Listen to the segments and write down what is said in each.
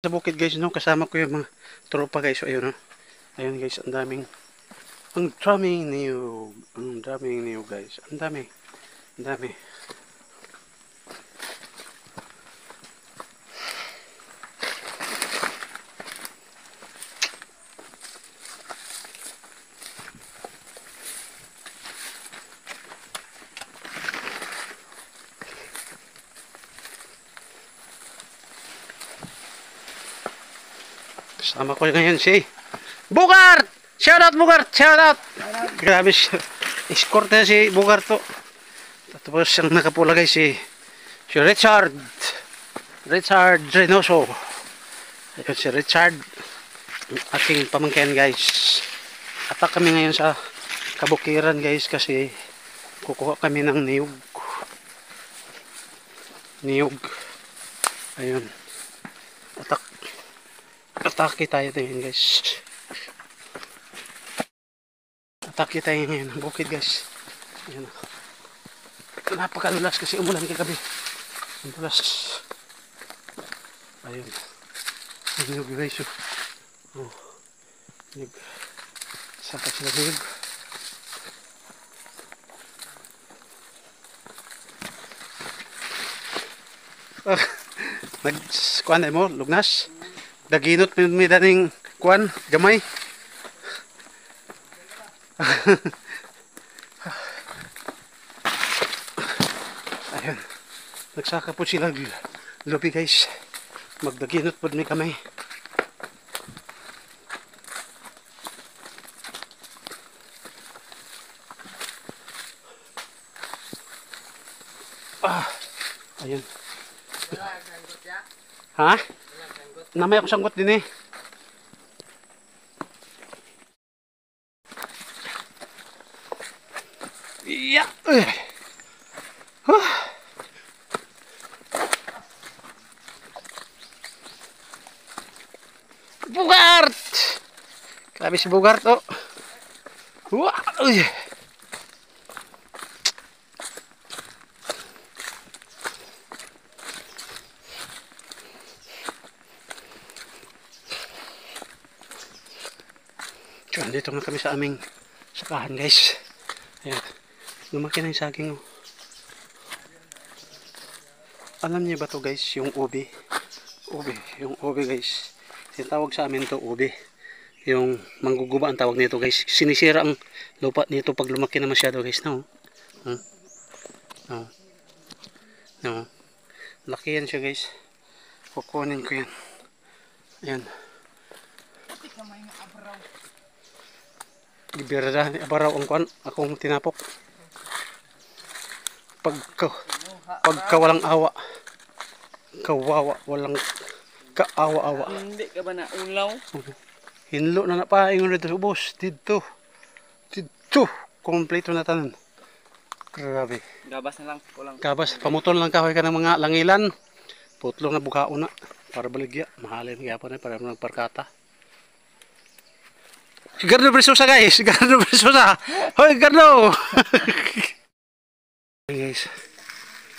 sa bukid guys, no? Kasama ko yung mga tropa guys. So, ayun, no? Ayun guys, ang daming niyog. Ang daming niyog guys. Ang dami. Ang dami. Kasama ko ngayon si Bugart! Shoutout Bugart! Shoutout! Grabe siya. Escort na si Bugart to. Tapos ang nakapula guys si Richard. Richard Reynoso. Ayun si Richard. Ating pamangkin guys. Atak kami ngayon sa kabukiran guys kasi kukuha kami ng niyog. Niyog. Ayun. Atake tayo ngayon guys. Atake tayo ngayon ng bukid guys. Ayan. Napakadulas kasi umulan kagabi. Ang dulas. Ayun. Niyog guys. Oh. Niyog. Sapat sila niyog. Nag-kuhan mo, lugnas. Daginot may daning kuan gamay. Ayun. Nagsaka po sila lupi guys. Magdaginot po may kamay. Ayun. Ha? Namay ako sanggot din eh. Yeah. Bugart! Grabe si Bugart oh. Dito nga kami sa aming sakahan guys. Ayan. Lumaki na yung saging oh. Alam niyo ba to guys, yung ubi? Yung ubi guys. Tinatawag sa amin to ubi. Yung mangguguba ang tawag nito guys. Sinisira ang lupa nito pag lumaki na masyado guys. No? No. Laki yan siya guys. Kukunin ko yan. Ayan. Ibirada ni abaraw ang kuan akong tinapok. Pagka walang awa. Kawawa, walang kaawa-awa. Hindi ka ba na ulaw? Hinlo na napaingon dito ubos dito. Kompleto na tanan. Grabe. Gabas na lang, kulang. Gabas, pamutol lang kahoy ka ng mga langilan. Putlong na bukaon na para baligya. Mahalin gyapon na para magparkata. Si Gardo Brisosa guys, Gardo Brisosa. Hoy Gardo. Guys.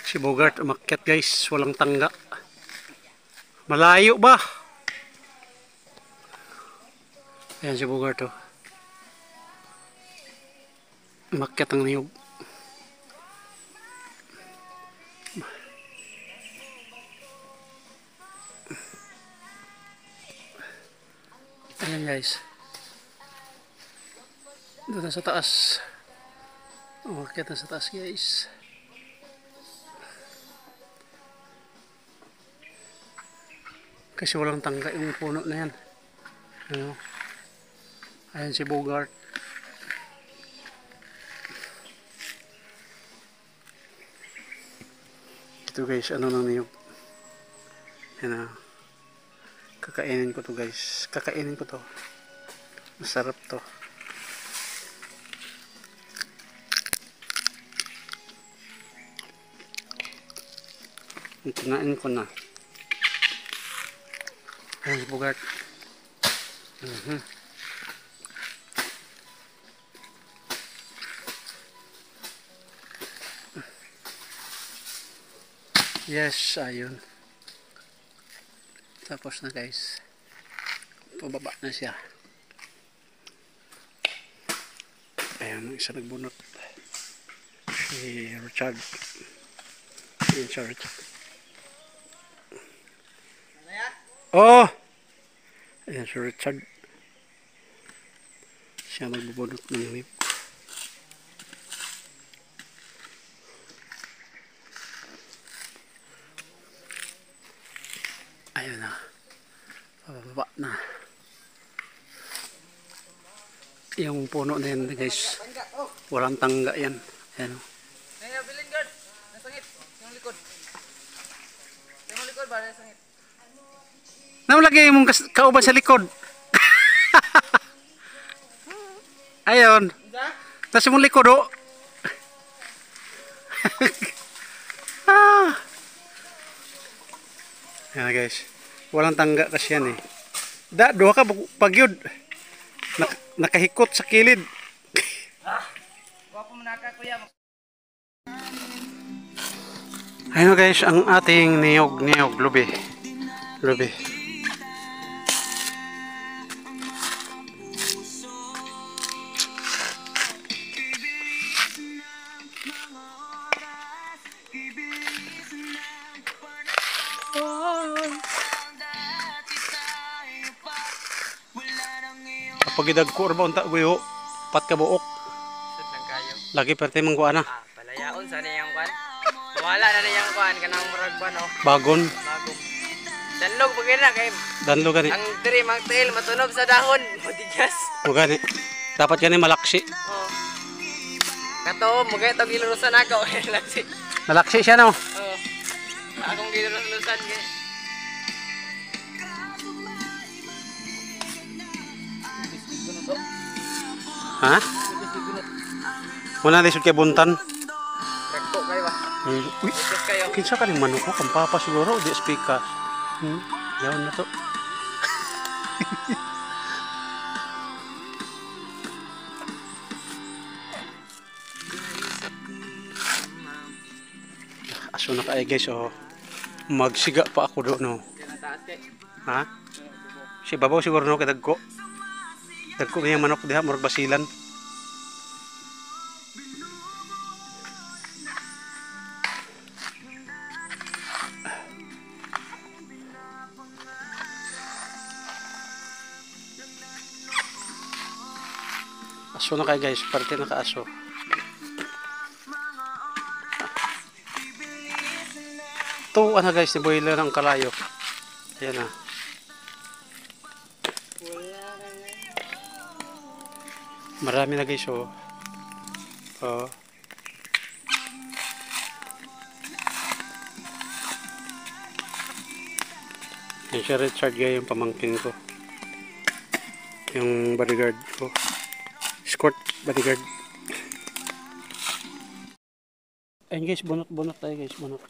Si Bugart umakyat guys, walang tangga. Malayo ba? Ayan si Bugart oh. Umakyat ang niyog. Ayan guys. Doon na sa taas. Umakyat na sa taas guys. Kasi walang tangga yung puno na yan. Ano? Ayan si Bugart. Ito guys, ano nang niyog. Yan na. Kakainin ko to guys. Kakainin ko to. Masarap to. Kinain ko na. Ayan si Bugart. Yes, ayun. Tapos na guys. Pababa na siya. Ayan, isa nagbunot. Si Richard. Ayan siya, Richard. Oh! Ayan si Richard. Siya magbubunot ng nip. Ayan na. Pababa na. Yung puno na yan guys. Walang tangga yan. Ayan. Ngayon, bilin guard. Nasangit. Yung likod. Yung likod ba? Nasangit. Namalagay mong kauban sa likod. Ayun. Tapos mong likod oh. Ayan guys. Walang tangga kasi yan eh. Doha ka pagyod. Nakahikot sa kilid. Wapo manaka kuya. Ayun guys, ang ating niyog lubi. Lubi. Kapag idagko ra ba unta guyo, pat ka buok. Sud lang kayo. Lagi perti mangguan na. Palayaon sa niyang kwan. Wala na niyang kwan kanang murag kwan oh. Bagon, Bagong. Danlog pag na kay danlo gani. ang diri mang tail matunog sa dahon. Matigas. O gani. Dapat gani malaksi. Oh. Kato mo kay tog ilurusan ako. Laksi. Malaksi siya no. Oh. Akong gilurusan kay. Ha? Muna lisod kay buntan. Rekto kayo ba? Uy, Yes kayo. kinsa ka ning manok ko? Kampapa siguro, di speaker. Yawan na to. Aso na kaya guys, oh. Magsiga pa ako doon, no. Tinataas kay. Ha? Si babaw siguro no, kadagko. Dagko yung manok diha, murag basilan. Aso na kayo guys, parte na ka-aso. Tuwa na guys, ni boiler ng kalayo. Ayan na. Marami na guys, oh. Oh. Yan siya Richard guy, yung pamangkin ko. Yung bodyguard ko. Escort bodyguard. Ayun guys, bunot tayo guys, bunot.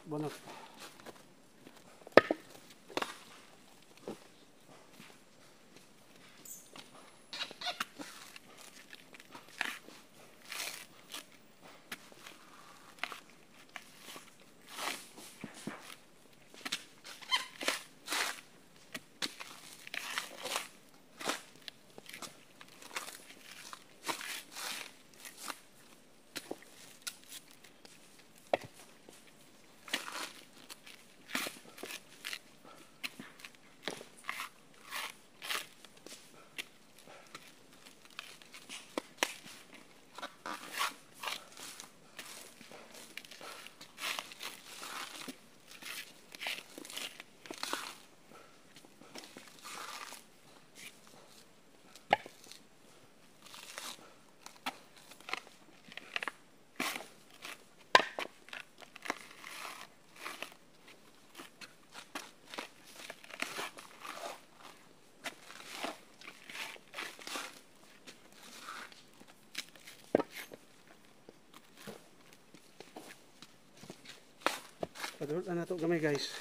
Padulot na to gamay guys.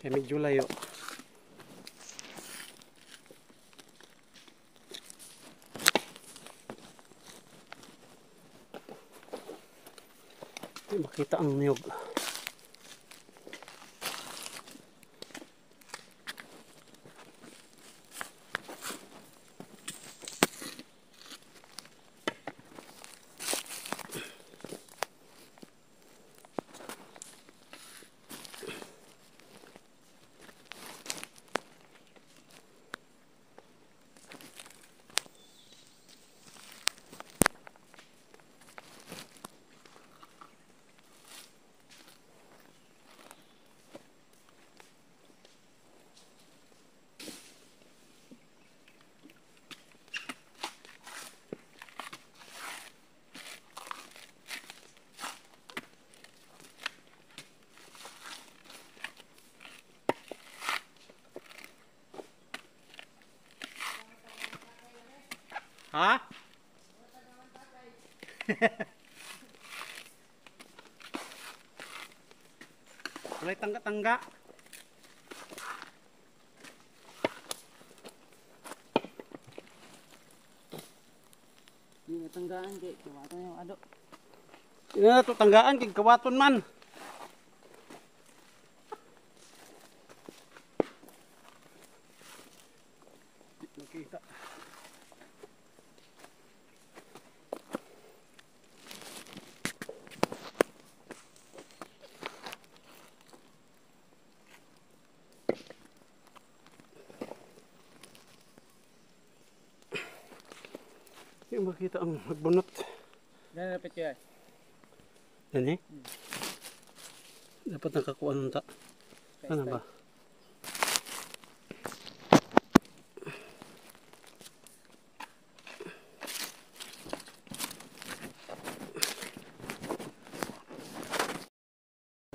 Kaya medyo layo. Hindi makita ang niyog. Ha? Walay tangga-tangga. Hindi natanggaan kay kumato yung ado. Ina na to tanggaan kay kawaton man. Nakita. Yung makita ang magbunot. Nalapit ko yan. Yan eh. Dapat nakakuha nun ta. Ano ba?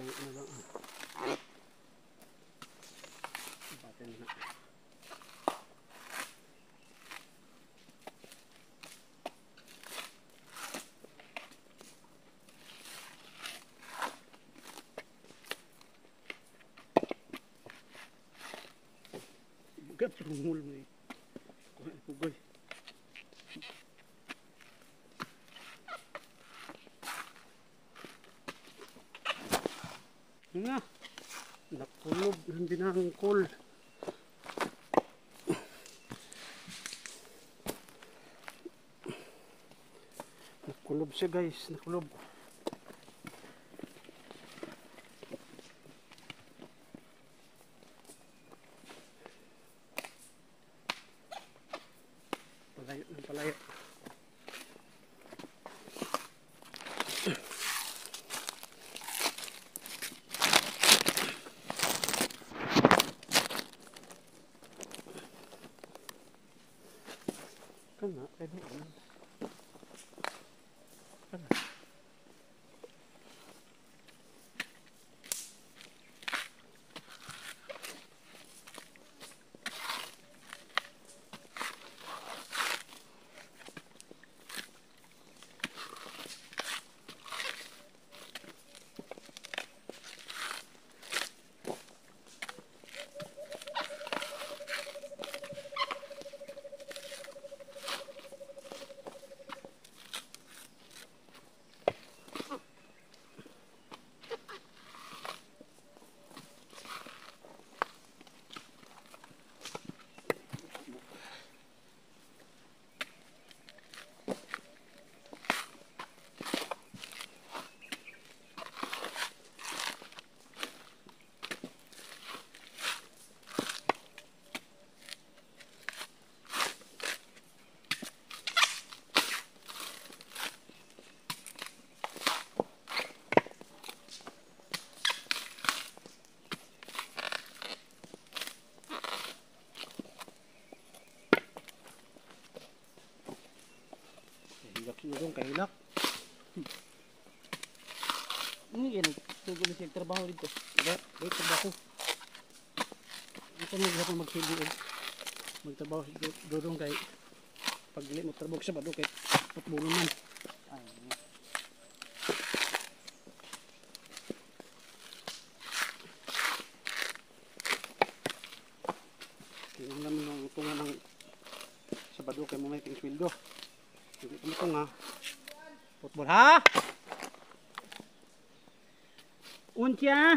Ano lang ah. Batin na. Bugat rumul mo eh. Pugoy. Nga. Nakulob ng binangkol. Nakulob siya guys. Nakulob. Palayo ng palayo. Kana, pwede ano. Kana. Hilak-hilak kay hilak. Ini yan, tugo na siya trabaho dito. Wait, trabaho. Ito na gihapon magsilbiog. Magtrabaho si Dodong kay pagli mo trabaho sa bado kay patbulong man. Ay, Tingnan naman ang utungan ng sa bado kay mo may ting sweldo. Hindi ko ito nga. Football ha? Untya?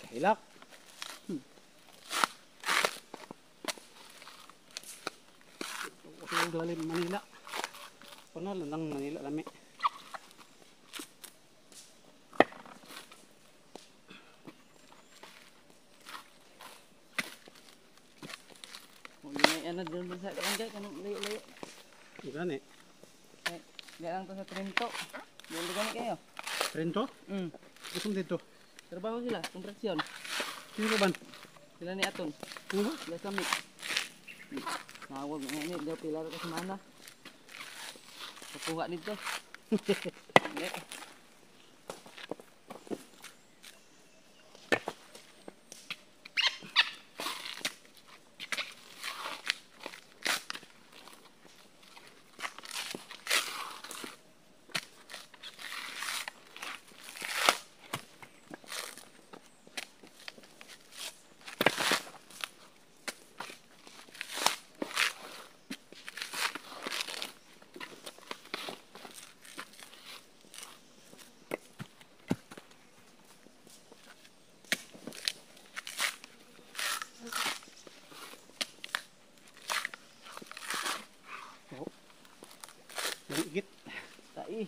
Hilak. Ang lalim Manila. Panalo lang Manila lami. Kung may ano doon sa barangay, kanong layo-layo. Gani. Eh, diyan lang to sa Trento. Doon gani kayo. Trento? Kusong dito. Trabaho sila, kontraksyon. Sino ka ban? Sila ni Aton. Sila kami. Nawag nga ni, daw pila ka semana. Pakuha nito. Ligit. Tai.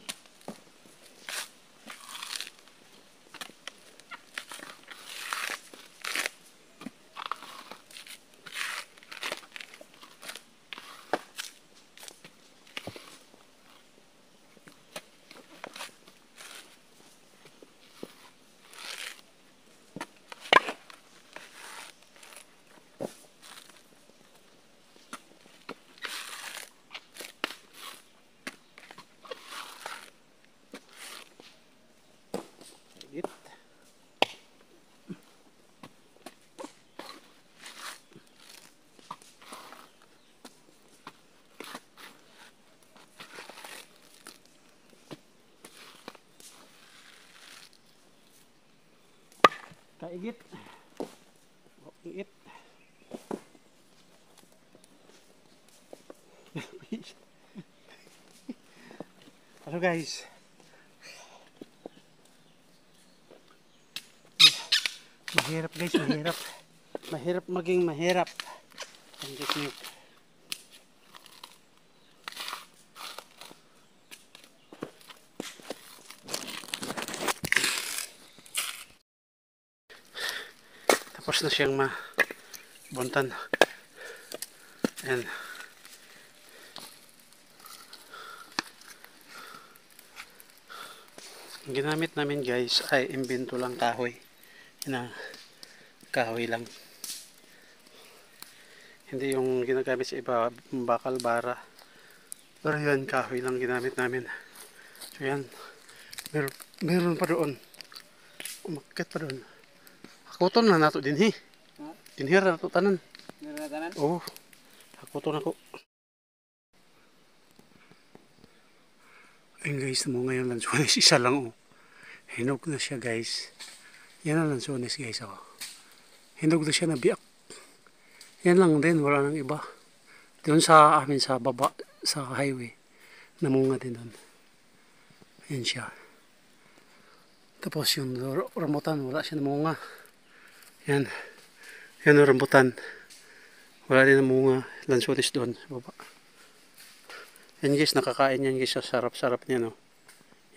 Ligit. Kaigit. Kaigit. Halo guys. Mahirap guys, mahirap. Mahirap maging mahirap. Ang technique. Tapos na siyang mabuntan. Ayan. Ang ginamit namin guys ay imbento lang kahoy. Na kahoy lang. Hindi yung ginagamit sa iba, bakal, bara. Pero yan, kahoy lang ginamit namin. So yan, meron pa doon. Umakit pa doon. Hakuton na nato din hi. Dinhira na nato tanan. Naratanan? Oo, hakuton ako. Ayun guys, mo ngayon lansones, isa lang oh. Hinog na siya guys. Yan ang lansones guys oh. Hinog na siya na biyak. Yan lang din, wala nang iba. Doon sa amin sa baba, sa highway. Namunga din doon. Yan siya. Tapos yung rambutan, wala siya namunga. Yan. Yan ang rambutan. Wala din namunga. Lansones doon sa baba. Yan guys, nakakain yan guys. Sarap-sarap niyan oh.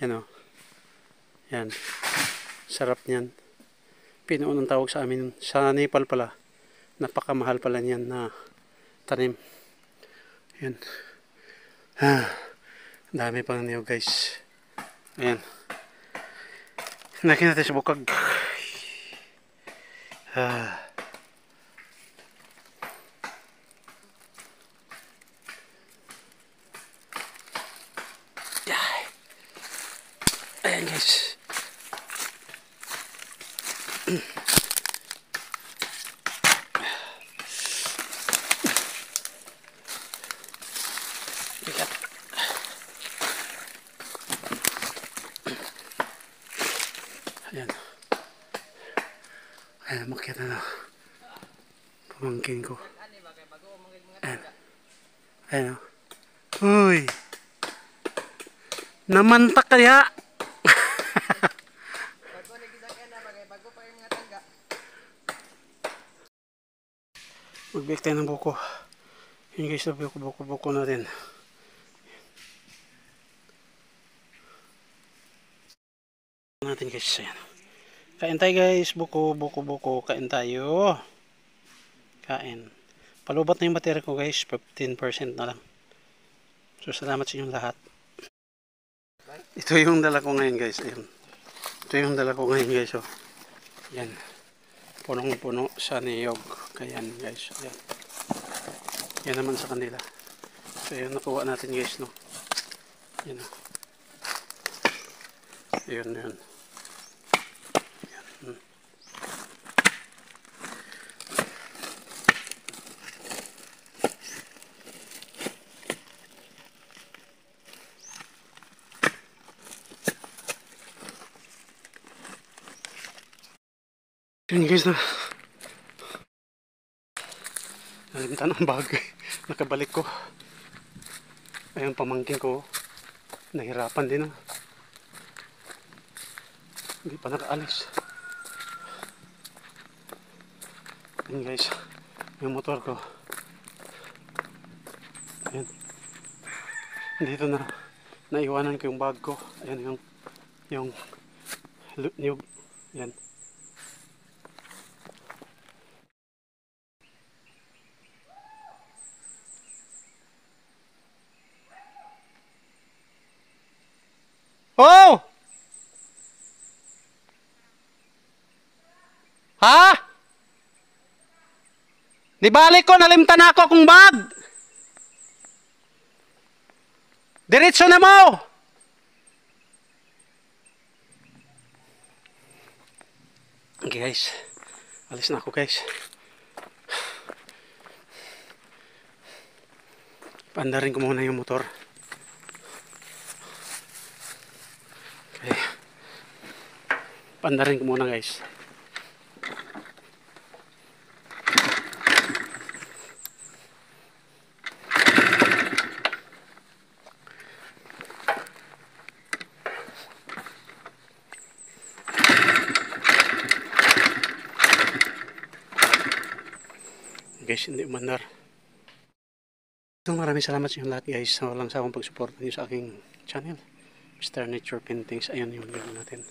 Yan oh. Yan. Sarap niyan. Pinuon ang tawag sa amin. Sa Nepal pala. Napakamahal pala niyan na tanim. Yan. Dami pang niyo guys. Ayan. Nakin natin sa bukag. Ayan guys. Bigat. Ayan. Ayan, makyat na. Pamangkin ko. Ayan. Ayan. Uy. Namantak kaya. Bago lagi sa kanya, bago pa yung mga tangga. Mag-bake tayo ng buko. Yun guys, buko natin. Natin guys, ayan. Kain tayo guys, buko. Kain tayo. Kain. Palubat na yung battery ko guys, 15% na lang. So salamat sa inyong lahat. Ito yung dala ko ngayon guys, ayan. Ito yung dala ko ngayon guys, oh. Yan. Punong-puno sa niyog. Ayan guys, ayan. Yan naman sa kanila. So yun, nakuha natin guys, no. Yan, oh. Yun. Yan. Yun guys, na nalimtan ang bag. Nakabalik ko. Ayun, pamangkin ko. Nahirapan din, oh. Hindi pa nakaalis. Ayun guys, yung motor ko. Ayun. Dito na naiwanan ko yung bag ko. Ayun yung yan. Oh! Ha? Di balik ko, nalimtan ako akong bag. Diretso na mo. Okay guys, alis na ako guys. Paandarin ko muna yung motor. Okay. Paandarin ko muna guys. Guys, hindi umandar. So, maraming salamat sa inyo lahat guys sa walang sawang pagsuporta niyo sa aking channel, Mr. Nature Paintings. Ayun yung video natin.